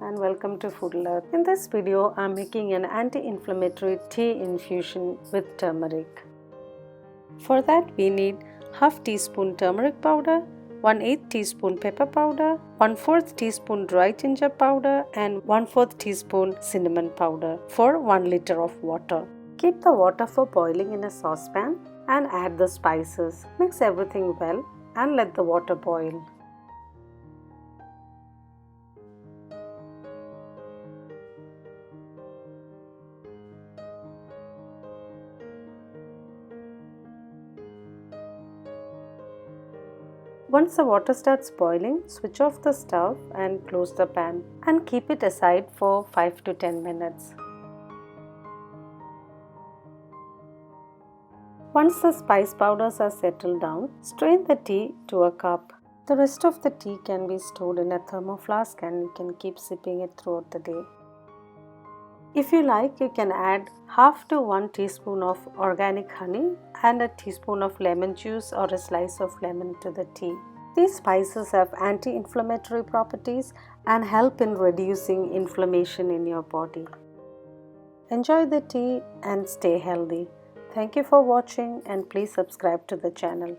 and welcome to Food Alert. In this video, I'm making an anti-inflammatory tea infusion with turmeric. For that, we need half teaspoon turmeric powder, 1/8 teaspoon pepper powder, 1/4 teaspoon dry ginger powder and 1/4 teaspoon cinnamon powder for 1 liter of water. Keep the water for boiling in a saucepan and add the spices. Mix everything well and let the water boil. Once the water starts boiling, switch off the stove and close the pan and keep it aside for 5 to 10 minutes. Once the spice powders are settled down, strain the tea to a cup. The rest of the tea can be stored in a thermoflask and you can keep sipping it throughout the day. If you like, you can add half to 1 teaspoon of organic honey and a teaspoon of lemon juice or a slice of lemon to the tea. These spices have anti-inflammatory properties and help in reducing inflammation in your body. Enjoy the tea and stay healthy. Thank you for watching and please subscribe to the channel.